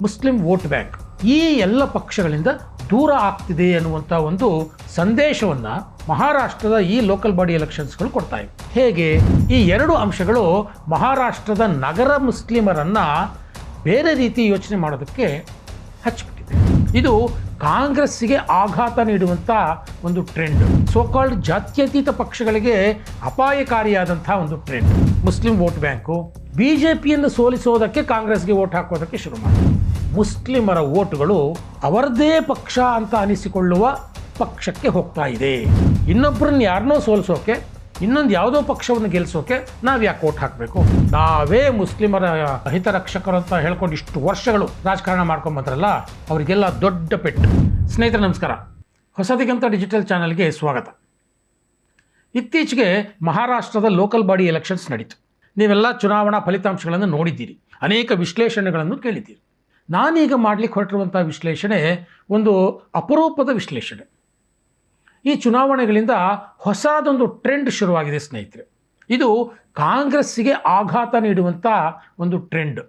Muslim vote bank ಈ ಎಲ್ಲ ಪಕ್ಷಗಳಿಂದ ದೂರ ಆಗ್ತಿದೆ ಅನ್ನುವಂಥ ಒಂದು ಸಂದೇಶವನ್ನು ಮಹಾರಾಷ್ಟ್ರದ ಈ ಲೋಕಲ್ ಬಾಡಿ ಎಲೆಕ್ಷನ್ಸ್ಗಳು ಕೊಡ್ತಾ ಇವೆ. ಹೇಗೆ ಈ ಎರಡು ಅಂಶಗಳು ಮಹಾರಾಷ್ಟ್ರದ ನಗರ ಮುಸ್ಲಿಮರನ್ನು ಬೇರೆ ರೀತಿ ಯೋಚನೆ ಮಾಡೋದಕ್ಕೆ ಹಚ್ಚಿಬಿಟ್ಟಿದೆ. ಇದು ಕಾಂಗ್ರೆಸ್ಸಿಗೆ ಆಘಾತ ನೀಡುವಂಥ ಒಂದು ಟ್ರೆಂಡ್, ಸೋಕಾಲ್ಡ್ ಜಾತ್ಯತೀತ ಪಕ್ಷಗಳಿಗೆ ಅಪಾಯಕಾರಿಯಾದಂಥ ಒಂದು ಟ್ರೆಂಡ್. ಮುಸ್ಲಿಂ ವೋಟ್ ಬ್ಯಾಂಕು ಬಿಜೆಪಿಯನ್ನು ಸೋಲಿಸೋದಕ್ಕೆ ಕಾಂಗ್ರೆಸ್ಗೆ ವೋಟ್ ಹಾಕೋದಕ್ಕೆ ಶುರು ಮಾಡಿದೆ. ಮುಸ್ಲಿಮರ ವೋಟುಗಳು ಅವರದೇ ಪಕ್ಷ ಅಂತ ಅನಿಸಿಕೊಳ್ಳುವ ಪಕ್ಷಕ್ಕೆ ಹೋಗ್ತಾ ಇದೆ. ಇನ್ನೊಬ್ಬರನ್ನ ಯಾರನ್ನೋ ಸೋಲಿಸೋಕೆ, ಇನ್ನೊಂದು ಯಾವುದೋ ಪಕ್ಷವನ್ನು ಗೆಲ್ಲಿಸೋಕೆ ನಾವು ಯಾಕೆ ವೋಟ್ ಹಾಕಬೇಕು? ನಾವೇ ಮುಸ್ಲಿಮರ ಹಿತರಕ್ಷಕರು ಅಂತ ಹೇಳ್ಕೊಂಡು ಇಷ್ಟು ವರ್ಷಗಳು ರಾಜಕಾರಣ ಮಾಡ್ಕೊಂಬಂದ್ರಲ್ಲ, ಅವರಿಗೆಲ್ಲ ದೊಡ್ಡ ಪೆಟ್ಟು. ಸ್ನೇಹಿತರೆ ನಮಸ್ಕಾರ, ಹೊಸದಿಗಂತ ಡಿಜಿಟಲ್ ಚಾನಲ್ಗೆ ಸ್ವಾಗತ. ಇತ್ತೀಚೆಗೆ ಮಹಾರಾಷ್ಟ್ರದ ಲೋಕಲ್ ಬಾಡಿ ಎಲೆಕ್ಷನ್ಸ್ ನಡೀತು. ನೀವೆಲ್ಲ ಚುನಾವಣಾ ಫಲಿತಾಂಶಗಳನ್ನು ನೋಡಿದ್ದೀರಿ, ಅನೇಕ ವಿಶ್ಲೇಷಣೆಗಳನ್ನು ಕೇಳಿದ್ದೀರಿ. ನಾನೀಗ ಮಾಡಲಿಕ್ಕೆ ಹೊರಟಿರುವಂಥ ವಿಶ್ಲೇಷಣೆ ಒಂದು ಅಪರೂಪದ ವಿಶ್ಲೇಷಣೆ. ಈ ಚುನಾವಣೆಗಳಿಂದ ಹೊಸದೊಂದು ಟ್ರೆಂಡ್ ಶುರುವಾಗಿದೆ ಸ್ನೇಹಿತರೆ. ಇದು ಕಾಂಗ್ರೆಸ್ಸಿಗೆ ಆಘಾತ ನೀಡುವಂಥ ಒಂದು ಟ್ರೆಂಡ್,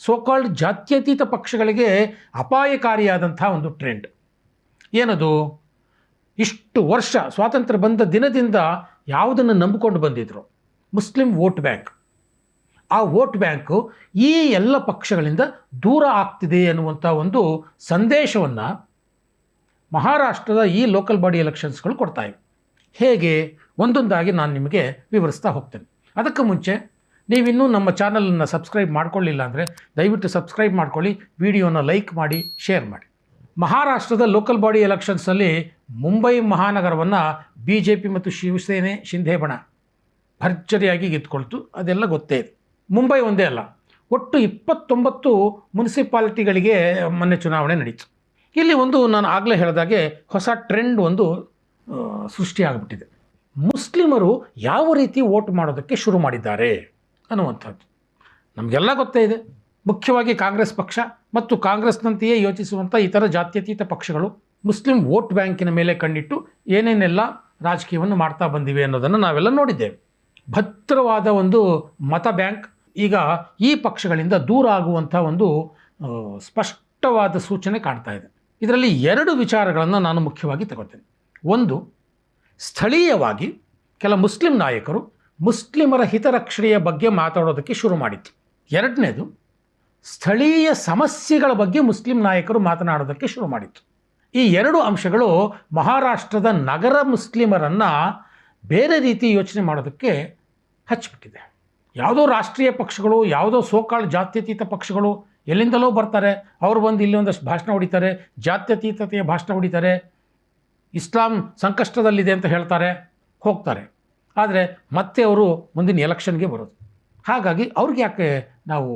ಸೋಕಾಲ್ಡ್ ಜಾತ್ಯತೀತ ಪಕ್ಷಗಳಿಗೆ ಅಪಾಯಕಾರಿಯಾದಂಥ ಒಂದು ಟ್ರೆಂಡ್. ಏನದು? ಇಷ್ಟು ವರ್ಷ ಸ್ವಾತಂತ್ರ್ಯ ಬಂದ ದಿನದಿಂದ ಯಾವುದನ್ನು ನಂಬಿಕೊಂಡು ಬಂದಿದ್ರು? Muslim vote bank. ಆ ವೋಟ್ ಬ್ಯಾಂಕು ಈ ಎಲ್ಲ ಪಕ್ಷಗಳಿಂದ ದೂರ ಆಗ್ತಿದೆ ಅನ್ನುವಂಥ ಒಂದು ಸಂದೇಶವನ್ನು ಮಹಾರಾಷ್ಟ್ರದ ಈ ಲೋಕಲ್ ಬಾಡಿ ಎಲೆಕ್ಷನ್ಸ್ಗಳು ಕೊಡ್ತಾ ಇವೆ. ಹೇಗೆ? ಒಂದೊಂದಾಗಿ ನಾನು ನಿಮಗೆ ವಿವರಿಸ್ತಾ ಹೋಗ್ತೇನೆ. ಅದಕ್ಕೆ ಮುಂಚೆ ನೀವಿನ್ನೂ ನಮ್ಮ ಚಾನಲನ್ನು ಸಬ್ಸ್ಕ್ರೈಬ್ ಮಾಡ್ಕೊಳ್ಳಿಲ್ಲ ಅಂದರೆ ದಯವಿಟ್ಟು ಸಬ್ಸ್ಕ್ರೈಬ್ ಮಾಡ್ಕೊಳ್ಳಿ, ವಿಡಿಯೋನ ಲೈಕ್ ಮಾಡಿ, ಶೇರ್ ಮಾಡಿ. ಮಹಾರಾಷ್ಟ್ರದ ಲೋಕಲ್ ಬಾಡಿ ಎಲೆಕ್ಷನ್ಸಲ್ಲಿ ಮುಂಬೈ ಮಹಾನಗರವನ್ನು BJP ಮತ್ತು ಶಿವಸೇನೆ ಶಿಂಧೆ ಬಣ ಭರ್ಜರಿಯಾಗಿ ಗೆದ್ದುಕೊಳ್ತು, ಅದೆಲ್ಲ ಗೊತ್ತೇ ಇದೆ. ಮುಂಬೈ ಒಂದೇ ಅಲ್ಲ, ಒಟ್ಟು 29 ಮುನ್ಸಿಪಾಲಿಟಿಗಳಿಗೆ ಮೊನ್ನೆ ಚುನಾವಣೆ ನಡೀತು. ಇಲ್ಲಿ ಒಂದು ನಾನು ಆಗಲೇ ಹೇಳಿದಾಗೆ ಹೊಸ ಟ್ರೆಂಡ್ ಒಂದು ಸೃಷ್ಟಿಯಾಗಿಬಿಟ್ಟಿದೆ. ಮುಸ್ಲಿಮರು ಯಾವ ರೀತಿ ವೋಟ್ ಮಾಡೋದಕ್ಕೆ ಶುರು ಮಾಡಿದ್ದಾರೆ ಅನ್ನುವಂಥದ್ದು ನಮಗೆಲ್ಲ ಗೊತ್ತೇ ಇದೆ. ಮುಖ್ಯವಾಗಿ ಕಾಂಗ್ರೆಸ್ ಪಕ್ಷ ಮತ್ತು ಕಾಂಗ್ರೆಸ್ನಂತೆಯೇ ಯೋಚಿಸುವಂಥ ಇತರ ಜಾತ್ಯತೀತ ಪಕ್ಷಗಳು ಮುಸ್ಲಿಂ ವೋಟ್ ಬ್ಯಾಂಕಿನ ಮೇಲೆ ಕಣ್ಣಿಟ್ಟು ಏನೇನೆಲ್ಲ ರಾಜಕೀಯವನ್ನು ಮಾಡ್ತಾ ಬಂದಿವೆ ಅನ್ನೋದನ್ನು ನಾವೆಲ್ಲ ನೋಡಿದ್ದೇವೆ. ಭದ್ರವಾದ ಒಂದು ಮತ ಬ್ಯಾಂಕ್ ಈಗ ಈ ಪಕ್ಷಗಳಿಂದ ದೂರ ಆಗುವಂಥ ಒಂದು ಸ್ಪಷ್ಟವಾದ ಸೂಚನೆ ಕಾಣ್ತಾ ಇದೆ. ಇದರಲ್ಲಿ 2 ವಿಚಾರಗಳನ್ನು ನಾನು ಮುಖ್ಯವಾಗಿ ತಗೋತೇನೆ. ಒಂದು, ಸ್ಥಳೀಯವಾಗಿ ಕೆಲ ಮುಸ್ಲಿಂ ನಾಯಕರು ಮುಸ್ಲಿಮರ ಹಿತರಕ್ಷಣೆಯ ಬಗ್ಗೆ ಮಾತಾಡೋದಕ್ಕೆ ಶುರು ಮಾಡಿತ್ತು. ಎರಡನೇದು, ಸ್ಥಳೀಯ ಸಮಸ್ಯೆಗಳ ಬಗ್ಗೆ ಮುಸ್ಲಿಂ ನಾಯಕರು ಮಾತನಾಡೋದಕ್ಕೆ ಶುರು ಮಾಡಿತ್ತು. ಈ 2 ಅಂಶಗಳು ಮಹಾರಾಷ್ಟ್ರದ ನಗರ ಮುಸ್ಲಿಮರನ್ನು ಬೇರೆ ರೀತಿ ಯೋಚನೆ ಮಾಡೋದಕ್ಕೆ ಹಚ್ಚಿಬಿಟ್ಟಿದೆ. ಯಾವುದೋ ರಾಷ್ಟ್ರೀಯ ಪಕ್ಷಗಳು, ಯಾವುದೋ ಸೋಕಾಳ್ ಜಾತ್ಯತೀತ ಪಕ್ಷಗಳು ಎಲ್ಲಿಂದಲೋ ಬರ್ತಾರೆ, ಅವರು ಬಂದು ಇಲ್ಲಿ ಒಂದಷ್ಟು ಭಾಷಣ ಹೊಡಿತಾರೆ, ಜಾತ್ಯತೀತತೆಯ ಭಾಷಣ ಹೊಡಿತಾರೆ, ಇಸ್ಲಾಂ ಸಂಕಷ್ಟದಲ್ಲಿದೆ ಅಂತ ಹೇಳ್ತಾರೆ, ಹೋಗ್ತಾರೆ. ಆದರೆ ಮತ್ತೆ ಅವರು ಮುಂದಿನ ಎಲೆಕ್ಷನ್ಗೆ ಬರೋದು. ಹಾಗಾಗಿ ಅವ್ರಿಗೆ ಯಾಕೆ ನಾವು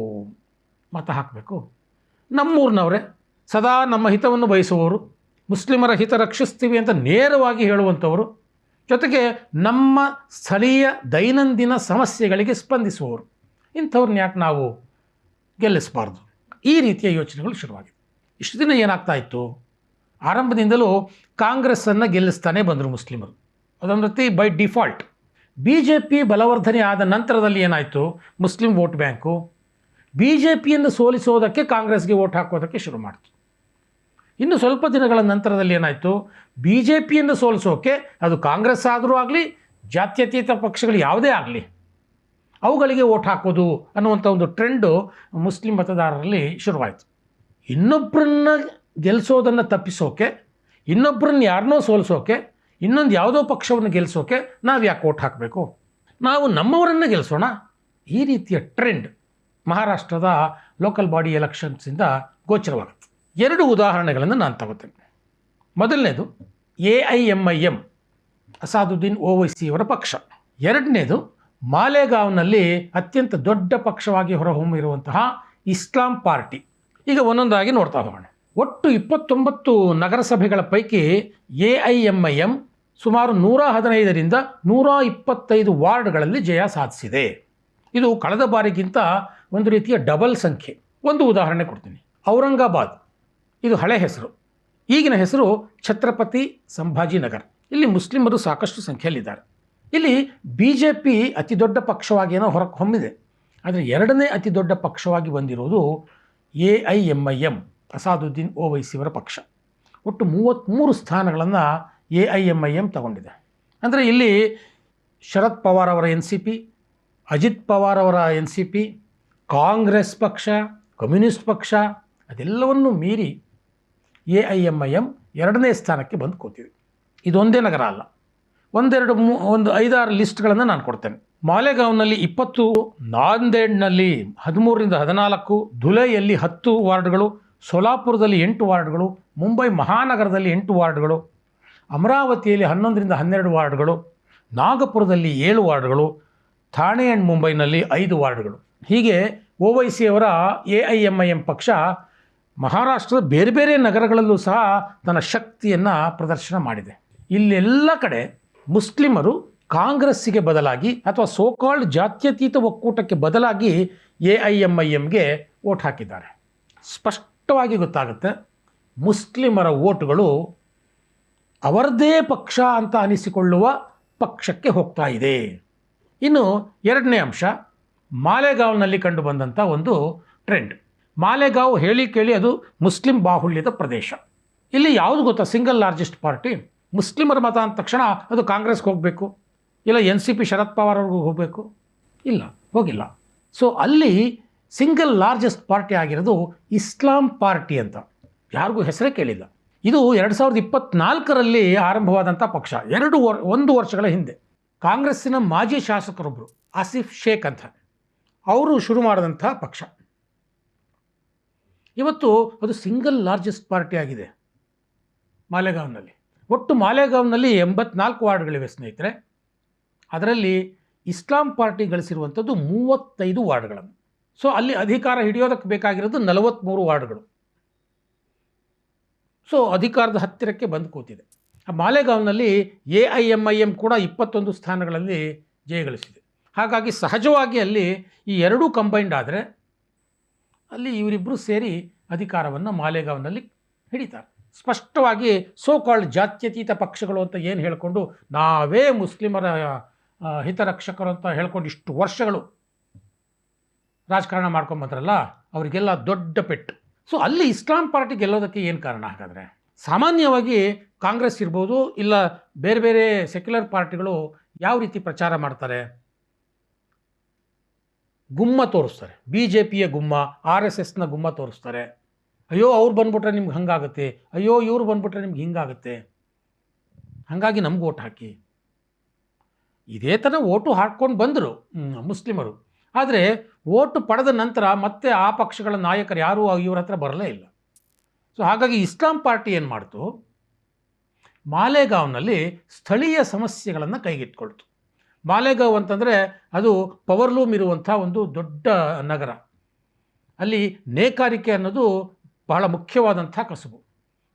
ಮತ ಹಾಕಬೇಕು? ನಮ್ಮೂರಿನವರೇ, ಸದಾ ನಮ್ಮ ಹಿತವನ್ನು ಬಯಸುವವರು, ಮುಸ್ಲಿಮರ ಹಿತ ರಕ್ಷಿಸ್ತೀವಿ ಅಂತ ನೇರವಾಗಿ ಹೇಳುವಂಥವರು, ಜೊತೆಗೆ ನಮ್ಮ ಸ್ಥಳೀಯ ದೈನಂದಿನ ಸಮಸ್ಯೆಗಳಿಗೆ ಸ್ಪಂದಿಸುವವರು, ಇಂಥವ್ರನ್ನ ಯಾಕೆ ನಾವು ಗೆಲ್ಲಿಸಬಾರ್ದು? ಈ ರೀತಿಯ ಯೋಚನೆಗಳು ಶುರುವಾಗಿದೆ. ಇಷ್ಟು ದಿನ ಏನಾಗ್ತಾ ಇತ್ತು? ಆರಂಭದಿಂದಲೂ ಕಾಂಗ್ರೆಸ್ಸನ್ನು ಗೆಲ್ಲಿಸ್ತಾನೆ ಬಂದರು ಮುಸ್ಲಿಮರು, ಅದೊಂದು ರೀತಿ ಬೈ ಡಿಫಾಲ್ಟ್. BJP ಬಲವರ್ಧನೆ ಆದ ನಂತರದಲ್ಲಿ ಏನಾಯಿತು? ಮುಸ್ಲಿಂ ವೋಟ್ ಬ್ಯಾಂಕು BJPಯನ್ನು ಸೋಲಿಸೋದಕ್ಕೆ ಕಾಂಗ್ರೆಸ್ಗೆ ವೋಟ್ ಹಾಕೋದಕ್ಕೆ ಶುರು ಮಾಡಿತು. ಇನ್ನು ಸ್ವಲ್ಪ ದಿನಗಳ ನಂತರದಲ್ಲಿ ಏನಾಯಿತು? BJPಯನ್ನು ಸೋಲಿಸೋಕೆ, ಅದು ಕಾಂಗ್ರೆಸ್ ಆದರೂ ಆಗಲಿ, ಜಾತ್ಯತೀತ ಪಕ್ಷಗಳು ಯಾವುದೇ ಆಗಲಿ, ಅವುಗಳಿಗೆ ವೋಟ್ ಹಾಕೋದು ಅನ್ನುವಂಥ ಒಂದು ಟ್ರೆಂಡು ಮುಸ್ಲಿಂ ಮತದಾರರಲ್ಲಿ ಶುರುವಾಯಿತು. ಇನ್ನೊಬ್ಬರನ್ನ ಗೆಲ್ಲಿಸೋದನ್ನು ತಪ್ಪಿಸೋಕೆ, ಇನ್ನೊಬ್ಬರನ್ನ ಯಾರನ್ನೋ ಸೋಲಿಸೋಕೆ, ಇನ್ನೊಂದು ಯಾವುದೋ ಪಕ್ಷವನ್ನು ಗೆಲ್ಲಿಸೋಕೆ ನಾವು ಯಾಕೆ ವೋಟ್ ಹಾಕಬೇಕು? ನಾವು ನಮ್ಮವರನ್ನು ಗೆಲ್ಲಿಸೋಣ. ಈ ರೀತಿಯ ಟ್ರೆಂಡ್ ಮಹಾರಾಷ್ಟ್ರದ ಲೋಕಲ್ ಬಾಡಿ ಎಲೆಕ್ಷನ್ಸಿಂದ ಗೋಚರವಾಗುತ್ತೆ. 2 ಉದಾಹರಣೆಗಳನ್ನು ನಾನು ತಗೋತೇನೆ. ಮೊದಲನೇದು AIMIM, ಅಸಾದುದ್ದೀನ್ ಓವೈಸಿ ಅವರ ಪಕ್ಷ. ಎರಡನೇದು ಮಾಲೆಗಾವ್ನಲ್ಲಿ ಅತ್ಯಂತ ದೊಡ್ಡ ಪಕ್ಷವಾಗಿ ಹೊರಹೊಮ್ಮಿರುವಂತಹ ಇಸ್ಲಾಂ ಪಾರ್ಟಿ. ಈಗ ಒಂದೊಂದಾಗಿ ನೋಡ್ತಾ ಹೋಗೋಣ. ಒಟ್ಟು 29 ನಗರಸಭೆಗಳ ಪೈಕಿ AIMIM ಸುಮಾರು 115ರಿಂದ 125 ವಾರ್ಡ್ಗಳಲ್ಲಿ ಜಯ ಸಾಧಿಸಿದೆ. ಇದು ಕಳೆದ ಬಾರಿಗಿಂತ ಒಂದು ರೀತಿಯ ಡಬಲ್ ಸಂಖ್ಯೆ. ಒಂದು ಉದಾಹರಣೆ ಕೊಡ್ತೀನಿ. ಔರಂಗಾಬಾದ್, ಇದು ಹಳೆ ಹೆಸರು, ಈಗಿನ ಹೆಸರು ಛತ್ರಪತಿ ಸಂಭಾಜಿನಗರ್. ಇಲ್ಲಿ ಮುಸ್ಲಿಮರು ಸಾಕಷ್ಟು ಸಂಖ್ಯೆಯಲ್ಲಿದ್ದಾರೆ. ಇಲ್ಲಿ BJP ಅತಿ ದೊಡ್ಡ ಪಕ್ಷವಾಗಿ ಏನೋ ಹೊರಗೆ ಹೊಮ್ಮಿದೆ. ಆದರೆ ಎರಡನೇ ಅತಿ ದೊಡ್ಡ ಪಕ್ಷವಾಗಿ ಬಂದಿರೋದು AIMIM ಅಸಾದುದ್ದೀನ್ ಓವೈಸಿಯವರ ಪಕ್ಷ ಒಟ್ಟು 33 ಸ್ಥಾನಗಳನ್ನು AIMIM ತಗೊಂಡಿದೆ. ಅಂದರೆ ಇಲ್ಲಿ ಶರದ್ ಪವಾರ್ ಅವರ NCP, ಅಜಿತ್ ಪವಾರ್ ಅವರ NCP, ಕಾಂಗ್ರೆಸ್ ಪಕ್ಷ, ಕಮ್ಯುನಿಸ್ಟ್ ಪಕ್ಷ ಅದೆಲ್ಲವನ್ನು ಮೀರಿ AIMIM 2ನೇ ಸ್ಥಾನಕ್ಕೆ ಬಂದು ಕೂತಿದೆ. ಇದೊಂದೇ ನಗರ ಅಲ್ಲ, ಒಂದು 5-6 ಲಿಸ್ಟ್ಗಳನ್ನು ನಾನು ಕೊಡ್ತೇನೆ. ಮಾಲೆಗಾಂವ್ನಲ್ಲಿ 20, ನಾಂದೇಡ್ನಲ್ಲಿ 13ರಿಂದ 14, ಧುಲೆಯಲ್ಲಿ 10 ವಾರ್ಡ್ಗಳು, ಸೋಲಾಪುರದಲ್ಲಿ 8 ವಾರ್ಡ್ಗಳು, ಮುಂಬೈ ಮಹಾನಗರದಲ್ಲಿ 8 ವಾರ್ಡ್ಗಳು, ಅಮರಾವತಿಯಲ್ಲಿ 11ರಿಂದ 12 ವಾರ್ಡ್ಗಳು, ನಾಗಪುರದಲ್ಲಿ 7 ವಾರ್ಡ್ಗಳು, ಥಾಣೆ ಆ್ಯಂಡ್ ಮುಂಬೈನಲ್ಲಿ 5 ವಾರ್ಡ್ಗಳು. ಹೀಗೆ ಓವೈಸಿಯವರ AIMIM ಪಕ್ಷ ಮಹಾರಾಷ್ಟ್ರದ ಬೇರೆ ಬೇರೆ ನಗರಗಳಲ್ಲೂ ಸಹ ತನ್ನ ಶಕ್ತಿಯನ್ನು ಪ್ರದರ್ಶನ ಮಾಡಿದೆ. ಇಲ್ಲೆಲ್ಲ ಕಡೆ ಮುಸ್ಲಿಮರು ಕಾಂಗ್ರೆಸ್ಸಿಗೆ ಬದಲಾಗಿ ಅಥವಾ ಸೋಕಾಲ್ಡ್ ಜಾತ್ಯತೀತ ಒಕ್ಕೂಟಕ್ಕೆ ಬದಲಾಗಿ AIMIMಗೆ ವೋಟ್ ಹಾಕಿದ್ದಾರೆ. ಸ್ಪಷ್ಟವಾಗಿ ಗೊತ್ತಾಗುತ್ತೆ, ಮುಸ್ಲಿಮರ ವೋಟುಗಳು ಅವರದೇ ಪಕ್ಷ ಅಂತ ಅನಿಸಿಕೊಳ್ಳುವ ಪಕ್ಷಕ್ಕೆ ಹೋಗ್ತಾ ಇದೆ. ಇನ್ನು 2ನೇ ಅಂಶ, ಮಾಲೆಗಾಂವ್ನಲ್ಲಿ ಕಂಡು ಬಂದಂಥ ಒಂದು ಟ್ರೆಂಡ್. ಮಾಲೆಗಾಂವ್ ಹೇಳಿ ಕೇಳಿ ಅದು ಮುಸ್ಲಿಂ ಬಾಹುಳ್ಯದ ಪ್ರದೇಶ. ಇಲ್ಲಿ ಯಾವುದು ಗೊತ್ತಾ, ಸಿಂಗಲ್ ಲಾರ್ಜೆಸ್ಟ್ ಪಾರ್ಟಿ. ಮುಸ್ಲಿಮರ ಮತ ಅಂದ ತಕ್ಷಣ ಅದು ಕಾಂಗ್ರೆಸ್ಗೆ ಹೋಗಬೇಕು, ಇಲ್ಲ NCP ಶರದ್ ಪವಾರ್ ಅವ್ರಿಗೂ ಹೋಗಬೇಕು, ಇಲ್ಲ ಹೋಗಿಲ್ಲ. ಸೊ ಅಲ್ಲಿ ಸಿಂಗಲ್ ಲಾರ್ಜೆಸ್ಟ್ ಪಾರ್ಟಿ ಆಗಿರೋದು ಇಸ್ಲಾಂ ಪಾರ್ಟಿ ಅಂತ, ಯಾರಿಗೂ ಹೆಸರೇ ಕೇಳಿಲ್ಲ. ಇದು 2024ರಲ್ಲಿ ಆರಂಭವಾದಂಥ ಪಕ್ಷ. 1 ವರ್ಷಗಳ ಹಿಂದೆ ಕಾಂಗ್ರೆಸ್ಸಿನ ಮಾಜಿ ಶಾಸಕರೊಬ್ಬರು ಆಸಿಫ್ ಶೇಖ್ ಅಂತ ಅವರು ಶುರು ಮಾಡಿದಂಥ ಪಕ್ಷ. ಇವತ್ತು ಅದು ಸಿಂಗಲ್ ಲಾರ್ಜೆಸ್ಟ್ ಪಾರ್ಟಿ ಆಗಿದೆ ಮಾಲೆಗಾಂವ್ನಲ್ಲಿ. ಒಟ್ಟು ಮಾಲೆಗಾಂವ್ನಲ್ಲಿ 84 ವಾರ್ಡ್ಗಳಿವೆ ಸ್ನೇಹಿತರೆ. ಅದರಲ್ಲಿ ಇಸ್ಲಾಂ ಪಾರ್ಟಿ ಗಳಿಸಿರುವಂಥದ್ದು 35 ವಾರ್ಡ್ಗಳನ್ನು. ಸೊ ಅಲ್ಲಿ ಅಧಿಕಾರ ಹಿಡಿಯೋದಕ್ಕೆ ಬೇಕಾಗಿರೋದು 43 ವಾರ್ಡ್ಗಳು. ಸೊ ಅಧಿಕಾರದ ಹತ್ತಿರಕ್ಕೆ ಬಂದು ಕೂತಿದೆ. ಆ ಮಾಲೆಗಾಂವ್ನಲ್ಲಿ AIMIM ಕೂಡ 21 ಸ್ಥಾನಗಳಲ್ಲಿ ಜಯಗಳಿಸಿದೆ. ಹಾಗಾಗಿ ಸಹಜವಾಗಿ ಅಲ್ಲಿ ಈ ಎರಡೂ ಕಂಬೈಂಡ್ ಆದರೆ ಅಲ್ಲಿ ಇವರಿಬ್ಬರು ಸೇರಿ ಅಧಿಕಾರವನ್ನು ಮಾಲೆಗಾಂವ್ನಲ್ಲಿ ಹಿಡಿತಾರೆ. ಸ್ಪಷ್ಟವಾಗಿ ಸೋಕಾಲ್ಡ್ ಜಾತ್ಯತೀತ ಪಕ್ಷಗಳು ಅಂತ ಏನು ಹೇಳಿಕೊಂಡು ನಾವೇ ಮುಸ್ಲಿಮರ ಹಿತರಕ್ಷಕರು ಅಂತ ಹೇಳ್ಕೊಂಡು ಇಷ್ಟು ವರ್ಷಗಳು ರಾಜಕಾರಣ ಮಾಡ್ಕೊಂಬಂದ್ರಲ್ಲ, ಅವರಿಗೆಲ್ಲ ದೊಡ್ಡ ಪೆಟ್ಟು. ಸೊ ಅಲ್ಲಿ ಇಸ್ಲಾಂ ಪಾರ್ಟಿ ಗೆಲ್ಲೋದಕ್ಕೆ ಏನು ಕಾರಣ ಹಾಗಾದರೆ? ಸಾಮಾನ್ಯವಾಗಿ ಕಾಂಗ್ರೆಸ್ ಇರ್ಬೋದು, ಇಲ್ಲ ಬೇರೆ ಬೇರೆ ಸೆಕ್ಯುಲರ್ ಪಾರ್ಟಿಗಳು ಯಾವ ರೀತಿ ಪ್ರಚಾರ ಮಾಡ್ತಾರೆ? ಗುಮ್ಮ ತೋರಿಸ್ತಾರೆ. BJPಯ ಗುಮ್ಮ, RSSನ ಗುಮ್ಮ ತೋರಿಸ್ತಾರೆ. ಅಯ್ಯೋ ಅವ್ರು ಬಂದ್ಬಿಟ್ರೆ ನಿಮ್ಗೆ ಹಂಗಾಗುತ್ತೆ, ಅಯ್ಯೋ ಇವ್ರು ಬಂದ್ಬಿಟ್ರೆ ನಿಮ್ಗೆ ಹಿಂಗಾಗುತ್ತೆ, ಹಾಗಾಗಿ ನಮ್ಗೆ ಓಟ್ ಹಾಕಿ. ಇದೇ ಥರ ಓಟು ಹಾಕ್ಕೊಂಡು ಬಂದರು ಮುಸ್ಲಿಮರು. ಆದರೆ ಓಟು ಪಡೆದ ನಂತರ ಮತ್ತೆ ಆ ಪಕ್ಷಗಳ ನಾಯಕರು ಯಾರೂ ಇವ್ರ ಹತ್ರ ಬರಲೇ ಇಲ್ಲ. ಸೊ ಹಾಗಾಗಿ ಇಸ್ಲಾಂ ಪಾರ್ಟಿ ಏನು ಮಾಡ್ತು, ಮಾಲೆಗಾಂವ್ನಲ್ಲಿ ಸ್ಥಳೀಯ ಸಮಸ್ಯೆಗಳನ್ನು ಕೈಗೆತ್ತಿಕೊಳ್ತು. ಮಾಲೆಗಾಂವ್ ಅಂತಂದರೆ ಅದು ಪವರ್ಲೂಮ್ ಇರುವಂಥ ಒಂದು ದೊಡ್ಡ ನಗರ. ಅಲ್ಲಿ ನೇಕಾರಿಕೆ ಅನ್ನೋದು ಬಹಳ ಮುಖ್ಯವಾದಂಥ ಕಸುಬು.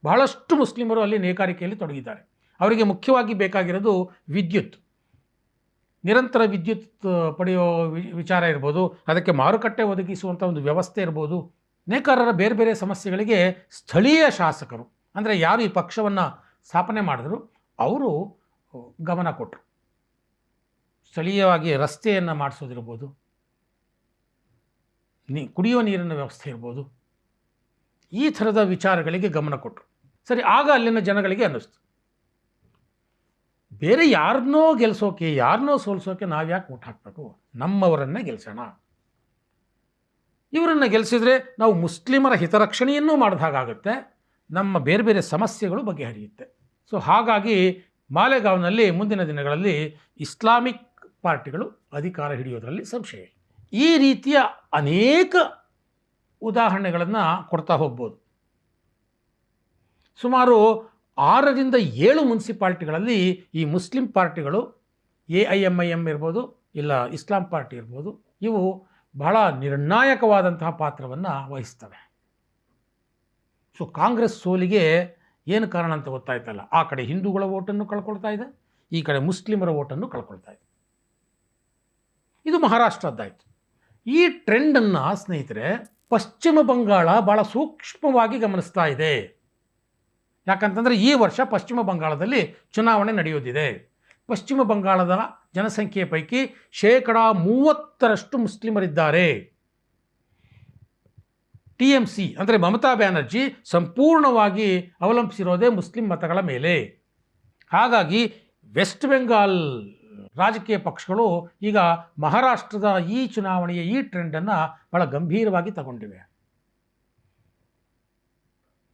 ಬಹಳಷ್ಟು ಮುಸ್ಲಿಮರು ಅಲ್ಲಿ ನೇಕಾರಿಕೆಯಲ್ಲಿ ತೊಡಗಿದ್ದಾರೆ. ಅವರಿಗೆ ಮುಖ್ಯವಾಗಿ ಬೇಕಾಗಿರೋದು ವಿದ್ಯುತ್, ನಿರಂತರ ವಿದ್ಯುತ್ ಪಡೆಯೋ ವಿಚಾರ ಇರ್ಬೋದು, ಅದಕ್ಕೆ ಮಾರುಕಟ್ಟೆ ಒದಗಿಸುವಂಥ ಒಂದು ವ್ಯವಸ್ಥೆ ಇರ್ಬೋದು. ನೇಕಾರರ ಬೇರೆ ಬೇರೆ ಸಮಸ್ಯೆಗಳಿಗೆ ಸ್ಥಳೀಯ ಶಾಸಕರು, ಅಂದರೆ ಯಾರು ಈ ಪಕ್ಷವನ್ನು ಸ್ಥಾಪನೆ ಮಾಡಿದ್ರು ಅವರು ಗಮನ ಕೊಟ್ಟರು. ಸ್ಥಳೀಯವಾಗಿ ರಸ್ತೆಯನ್ನು ಮಾಡಿಸೋದಿರ್ಬೋದು, ಕುಡಿಯುವ ನೀರಿನ ವ್ಯವಸ್ಥೆ ಇರ್ಬೋದು, ಈ ಥರದ ವಿಚಾರಗಳಿಗೆ ಗಮನ ಕೊಟ್ಟರು. ಸರಿ, ಆಗ ಅಲ್ಲಿನ ಜನಗಳಿಗೆ ಅನ್ನಿಸ್ತು, ಬೇರೆ ಯಾರನ್ನೋ ಗೆಲ್ಲಿಸೋಕೆ, ಯಾರನ್ನೋ ಸೋಲಿಸೋಕೆ ನಾವು ಯಾಕೆ ಓಟ್ ಹಾಕಬೇಕು, ನಮ್ಮವರನ್ನೇ ಗೆಲ್ಲಿಸೋಣ. ಇವರನ್ನು ಗೆಲ್ಲಿಸಿದರೆ ನಾವು ಮುಸ್ಲಿಮರ ಹಿತರಕ್ಷಣೆಯನ್ನೂ ಮಾಡಿದ ಹಾಗಾಗುತ್ತೆ, ನಮ್ಮ ಬೇರೆ ಬೇರೆ ಸಮಸ್ಯೆಗಳು ಬಗೆಹರಿಯುತ್ತೆ. ಸೊ ಹಾಗಾಗಿ ಮಾಲೆಗಾಂವ್ನಲ್ಲಿ ಮುಂದಿನ ದಿನಗಳಲ್ಲಿ ಇಸ್ಲಾಮಿಕ್ ಪಾರ್ಟಿಗಳು ಅಧಿಕಾರ ಹಿಡಿಯೋದರಲ್ಲಿ ಸಂಶಯ ಇಲ್ಲ. ಈ ರೀತಿಯ ಅನೇಕ ಉದಾಹರಣೆಗಳನ್ನು ಕೊಡ್ತಾ ಹೋಗ್ಬೋದು. ಸುಮಾರು 6ರಿಂದ 7 ಮುನ್ಸಿಪಾಲ್ಟಿಗಳಲ್ಲಿ ಈ ಮುಸ್ಲಿಂ ಪಾರ್ಟಿಗಳು, AIMIM ಇರ್ಬೋದು, ಇಲ್ಲ ಇಸ್ಲಾಂ ಪಾರ್ಟಿ ಇರ್ಬೋದು, ಇವು ಬಹಳ ನಿರ್ಣಾಯಕವಾದಂತಹ ಪಾತ್ರವನ್ನು ವಹಿಸ್ತವೆ. ಸೊ ಕಾಂಗ್ರೆಸ್ ಸೋಲಿಗೆ ಏನು ಕಾರಣ ಅಂತ ಗೊತ್ತಾಯ್ತಲ್ಲ, ಆ ಕಡೆ ಹಿಂದೂಗಳ ಓಟನ್ನು ಕಳ್ಕೊಳ್ತಾ ಇದೆ, ಈ ಕಡೆ ಮುಸ್ಲಿಮರ ಓಟನ್ನು ಕಳ್ಕೊಳ್ತಾ ಇದೆ. ಇದು ಮಹಾರಾಷ್ಟ್ರದ್ದಾಯಿತು. ಈ ಟ್ರೆಂಡನ್ನು ಸ್ನೇಹಿತರೆ ಪಶ್ಚಿಮ ಬಂಗಾಳ ಭಾಳ ಸೂಕ್ಷ್ಮವಾಗಿ ಗಮನಿಸ್ತಾ ಇದೆ. ಯಾಕಂತಂದರೆ ಈ ವರ್ಷ ಪಶ್ಚಿಮ ಬಂಗಾಳದಲ್ಲಿ ಚುನಾವಣೆ ನಡೆಯೋದಿದೆ. ಪಶ್ಚಿಮ ಬಂಗಾಳದ ಜನಸಂಖ್ಯೆಯ ಪೈಕಿ 30% ಮುಸ್ಲಿಮರಿದ್ದಾರೆ. TMC ಅಂದರೆ ಮಮತಾ ಬ್ಯಾನರ್ಜಿ ಸಂಪೂರ್ಣವಾಗಿ ಅವಲಂಬಿಸಿರೋದೇ ಮುಸ್ಲಿಂ ಮತಗಳ ಮೇಲೆ. ಹಾಗಾಗಿ ವೆಸ್ಟ್ ಬೆಂಗಾಲ್ ರಾಜಕೀಯ ಪಕ್ಷಗಳು ಈಗ ಮಹಾರಾಷ್ಟ್ರದ ಈ ಚುನಾವಣೆಯ ಈ ಟ್ರೆಂಡನ್ನು ಬಹಳ ಗಂಭೀರವಾಗಿ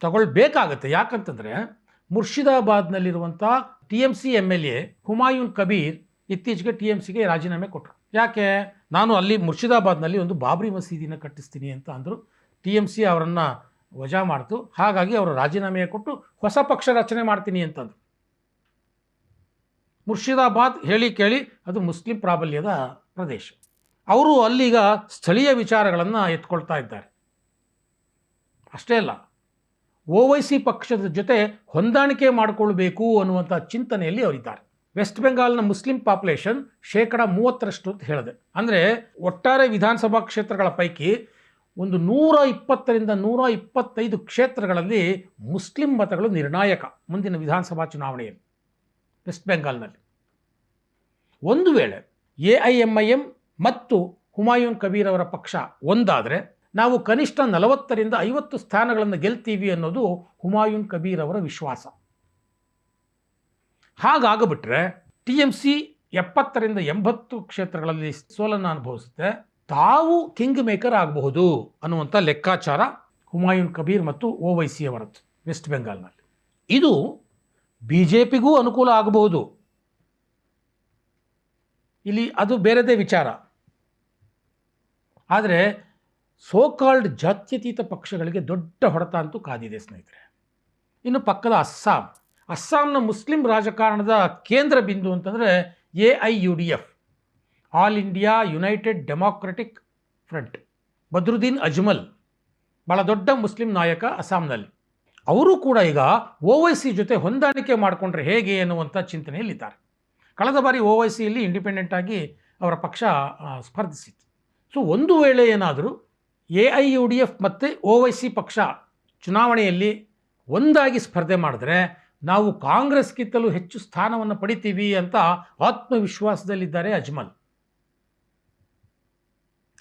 ತಗೊಳ್ಬೇಕಾಗತ್ತೆ. ಯಾಕಂತಂದರೆ ಮುರ್ಷಿದಾಬಾದ್ನಲ್ಲಿರುವಂಥ TMC MLA ಹುಮಾಯೂನ್ ಕಬೀರ್ ಇತ್ತೀಚೆಗೆ TMCಗೆ ರಾಜೀನಾಮೆ ಕೊಟ್ಟರು. ಯಾಕೆ? ನಾನು ಅಲ್ಲಿ ಮುರ್ಷಿದಾಬಾದ್ನಲ್ಲಿ ಒಂದು ಬಾಬ್ರಿ ಮಸೀದಿನ ಕಟ್ಟಿಸ್ತೀನಿ ಅಂತ ಅಂದರು. TMC ಅವರನ್ನು ವಜಾ ಮಾಡ್ತು. ಹಾಗಾಗಿ ಅವರು ರಾಜೀನಾಮೆ ಕೊಟ್ಟು ಹೊಸ ಪಕ್ಷ ರಚನೆ ಮಾಡ್ತೀನಿ ಅಂತಂದರು. ಮುರ್ಷಿದಾಬಾದ್ ಹೇಳಿ ಕೇಳಿ ಅದು ಮುಸ್ಲಿಂ ಪ್ರಾಬಲ್ಯದ ಪ್ರದೇಶ. ಅವರು ಅಲ್ಲೀಗ ಸ್ಥಳೀಯ ವಿಚಾರಗಳನ್ನು ಎತ್ಕೊಳ್ತಾ ಇದ್ದಾರೆ. ಅಷ್ಟೇ ಅಲ್ಲ, OIC ಪಕ್ಷದ ಜೊತೆ ಹೊಂದಾಣಿಕೆ ಮಾಡಿಕೊಳ್ಬೇಕು ಅನ್ನುವಂಥ ಚಿಂತನೆಯಲ್ಲಿ ಅವರಿದ್ದಾರೆ. ವೆಸ್ಟ್ ಬೆಂಗಾಲ್ನ ಮುಸ್ಲಿಂ ಪಾಪ್ಯುಲೇಷನ್ 30% ಅಂತ ಹೇಳಿದೆ. ಅಂದರೆ ಒಟ್ಟಾರೆ ವಿಧಾನಸಭಾ ಕ್ಷೇತ್ರಗಳ ಪೈಕಿ ಒಂದು 120ರಿಂದ 125 ಕ್ಷೇತ್ರಗಳಲ್ಲಿ ಮುಸ್ಲಿಂ ಮತಗಳು ನಿರ್ಣಾಯಕ ಮುಂದಿನ ವಿಧಾನಸಭಾ ಚುನಾವಣೆಯಲ್ಲಿ ವೆಸ್ಟ್ ಬೆಂಗಾಲ್ನಲ್ಲಿ. ಒಂದು ವೇಳೆ AIMIM ಮತ್ತು ಹುಮಾಯೂನ್ ಕಬೀರ್ ಅವರ ಪಕ್ಷ ಒಂದಾದರೆ ನಾವು ಕನಿಷ್ಠ 40ರಿಂದ 50 ಸ್ಥಾನಗಳನ್ನು ಗೆಲ್ತೀವಿ ಅನ್ನೋದು ಹುಮಾಯೂನ್ ಕಬೀರ್ ಅವರ ವಿಶ್ವಾಸ. ಹಾಗಾಗಿಬಿಟ್ರೆ TMC 70ರಿಂದ 80 ಕ್ಷೇತ್ರಗಳಲ್ಲಿ ಸೋಲನ್ನು ಅನುಭವಿಸುತ್ತೆ. ತಾವು ಕಿಂಗ್ ಮೇಕರ್ ಆಗಬಹುದು ಅನ್ನುವಂಥ ಲೆಕ್ಕಾಚಾರ ಹುಮಾಯೂನ್ ಕಬೀರ್ ಮತ್ತು OIC ಅವರದ್ದು ವೆಸ್ಟ್ ಬೆಂಗಾಲ್ನಲ್ಲಿ. ಇದು BJPಗೂ ಅನುಕೂಲ ಆಗಬಹುದು. ಇಲ್ಲಿ ಅದು ಬೇರೆದೇ ವಿಚಾರ. ಆದರೆ ಸೋಕಾಲ್ಡ್ ಜಾತ್ಯತೀತ ಪಕ್ಷಗಳಿಗೆ ದೊಡ್ಡ ಹೊಡೆತ ಅಂತೂ ಕಾದಿದೆ ಸ್ನೇಹಿತರೆ. ಇನ್ನು ಪಕ್ಕದ ಅಸ್ಸಾಂನ ಮುಸ್ಲಿಂ ರಾಜಕಾರಣದ ಕೇಂದ್ರ ಬಿಂದು ಅಂತಂದರೆ AIUDF, all India United democratic front. Badruddin Ajmal ಭಾಳ ದೊಡ್ಡ ಮುಸ್ಲಿಂ ನಾಯಕ ಅಸ್ಸಾಂನಲ್ಲಿ. ಅವರು ಕೂಡ ಈಗ OIC ಜೊತೆ ಹೊಂದಾಣಿಕೆ ಮಾಡಿಕೊಂಡ್ರೆ ಹೇಗೆ ಅನ್ನುವಂಥ ಚಿಂತನೆಯಲ್ಲಿದ್ದಾರೆ. ಕಳೆದ ಬಾರಿ OICಯಲ್ಲಿ ಇಂಡಿಪೆಂಡೆಂಟ್ ಆಗಿ ಅವರ ಪಕ್ಷ ಸ್ಪರ್ಧಿಸಿತ್ತು. ಸೊ ಒಂದು ವೇಳೆ ಏನಾದರೂ AIUDF ಮತ್ತು OIC ಪಕ್ಷ ಚುನಾವಣೆಯಲ್ಲಿ ಒಂದಾಗಿ ಸ್ಪರ್ಧೆ ಮಾಡಿದ್ರೆ ನಾವು ಕಾಂಗ್ರೆಸ್ಗಿಂತಲೂ ಹೆಚ್ಚು ಸ್ಥಾನವನ್ನು ಪಡಿತೀವಿ ಅಂತ ಆತ್ಮವಿಶ್ವಾಸದಲ್ಲಿದ್ದಾರೆ ಅಜ್ಮಲ್.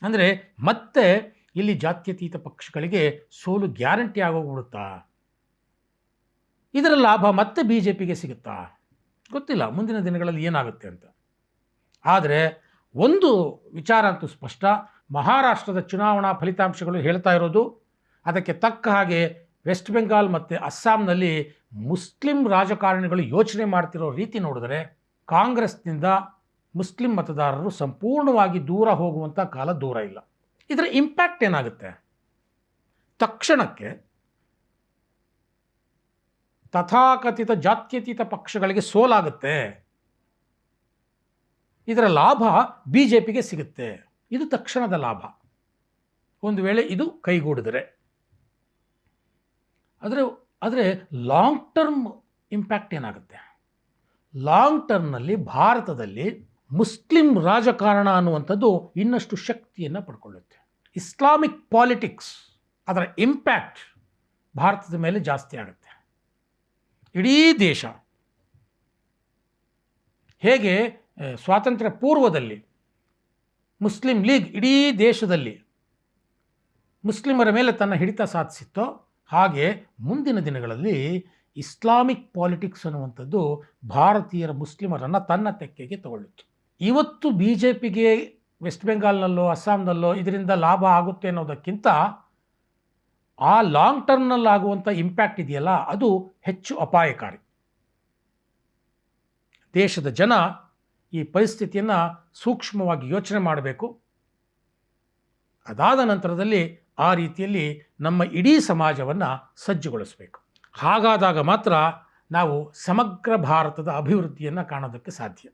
ಅಂದರೆ ಮತ್ತೆ ಇಲ್ಲಿ ಜಾತ್ಯತೀತ ಪಕ್ಷಗಳಿಗೆ ಸೋಲು ಗ್ಯಾರಂಟಿ ಆಗೋಗ್ಬಿಡುತ್ತಾ? ಇದರ ಲಾಭ ಮತ್ತೆ BJPಗೆ ಸಿಗುತ್ತಾ? ಗೊತ್ತಿಲ್ಲ ಮುಂದಿನ ದಿನಗಳಲ್ಲಿ ಏನಾಗುತ್ತೆ ಅಂತ. ಆದರೆ ಒಂದು ವಿಚಾರ ಅಂತೂ ಸ್ಪಷ್ಟ, ಮಹಾರಾಷ್ಟ್ರದ ಚುನಾವಣಾ ಫಲಿತಾಂಶಗಳು ಹೇಳ್ತಾ ಇರೋದು ಅದಕ್ಕೆ ತಕ್ಕ ಹಾಗೆ ವೆಸ್ಟ್ ಬೆಂಗಾಲ್ ಮತ್ತು ಅಸ್ಸಾಂನಲ್ಲಿ ಮುಸ್ಲಿಂ ರಾಜಕಾರಣಿಗಳು ಯೋಚನೆ ಮಾಡ್ತಿರೋ ರೀತಿ ನೋಡಿದ್ರೆ ಕಾಂಗ್ರೆಸ್ನಿಂದ ಮುಸ್ಲಿಂ ಮತದಾರರು ಸಂಪೂರ್ಣವಾಗಿ ದೂರ ಹೋಗುವಂಥ ಕಾಲ ದೂರ ಇಲ್ಲ. ಇದರ ಇಂಪ್ಯಾಕ್ಟ್ ಏನಾಗುತ್ತೆ? ತಕ್ಷಣಕ್ಕೆ ತಥಾಕಥಿತ ಜಾತ್ಯತೀತ ಪಕ್ಷಗಳಿಗೆ ಸೋಲಾಗುತ್ತೆ. ಇದರ ಲಾಭ BJPಗೆ ಸಿಗುತ್ತೆ. ಇದು ತಕ್ಷಣದ ಲಾಭ ಒಂದು ವೇಳೆ ಇದು ಕೈಗೂಡಿದರೆ. ಆದರೆ ಲಾಂಗ್ ಟರ್ಮ್ ಇಂಪ್ಯಾಕ್ಟ್ ಏನಾಗುತ್ತೆ? ಲಾಂಗ್ ಟರ್ಮ್ನಲ್ಲಿ ಭಾರತದಲ್ಲಿ ಮುಸ್ಲಿಂ ರಾಜಕಾರಣ ಅನ್ನುವಂಥದ್ದು ಇನ್ನಷ್ಟು ಶಕ್ತಿಯನ್ನು ಪಡ್ಕೊಳ್ಳುತ್ತೆ. ಇಸ್ಲಾಮಿಕ್ ಪಾಲಿಟಿಕ್ಸ್ ಅದರ ಇಂಪ್ಯಾಕ್ಟ್ ಭಾರತದ ಮೇಲೆ ಜಾಸ್ತಿ ಆಗುತ್ತೆ. ಇಡೀ ದೇಶ ಹೇಗೆ ಸ್ವಾತಂತ್ರ್ಯ ಪೂರ್ವದಲ್ಲಿ ಮುಸ್ಲಿಂ ಲೀಗ್ ಇಡೀ ದೇಶದಲ್ಲಿ ಮುಸ್ಲಿಮರ ಮೇಲೆ ತನ್ನ ಹಿಡಿತ ಸಾಧಿಸಿತ್ತೋ ಹಾಗೆ ಮುಂದಿನ ದಿನಗಳಲ್ಲಿ ಇಸ್ಲಾಮಿಕ್ ಪಾಲಿಟಿಕ್ಸ್ ಅನ್ನುವಂಥದ್ದು ಭಾರತೀಯರ ಮುಸ್ಲಿಮರನ್ನು ತನ್ನ ತೆಕ್ಕೆಗೆ ತಗೊಳ್ಳಿತ್ತು. ಇವತ್ತು BJPಗೆ ವೆಸ್ಟ್ ಬೆಂಗಾಲ್ನಲ್ಲೋ ಅಸ್ಸಾಂನಲ್ಲೋ ಇದರಿಂದ ಲಾಭ ಆಗುತ್ತೆ ಅನ್ನೋದಕ್ಕಿಂತ ಆ ಲಾಂಗ್ ಟರ್ಮ್ನಲ್ಲಿ ಆಗುವಂಥ ಇಂಪ್ಯಾಕ್ಟ್ ಇದೆಯಲ್ಲ ಅದು ಹೆಚ್ಚು ಅಪಾಯಕಾರಿ. ದೇಶದ ಜನ ಈ ಪರಿಸ್ಥಿತಿಯನ್ನು ಸೂಕ್ಷ್ಮವಾಗಿ ಯೋಚನೆ ಮಾಡಬೇಕು. ಅದಾದ ನಂತರದಲ್ಲಿ ಆ ರೀತಿಯಲ್ಲಿ ನಮ್ಮ ಇಡೀ ಸಮಾಜವನ್ನು ಸಜ್ಜುಗೊಳಿಸಬೇಕು. ಹಾಗಾದಾಗ ಮಾತ್ರ ನಾವು ಸಮಗ್ರ ಭಾರತದ ಅಭಿವೃದ್ಧಿಯನ್ನು ಕಾಣೋದಕ್ಕೆ ಸಾಧ್ಯ.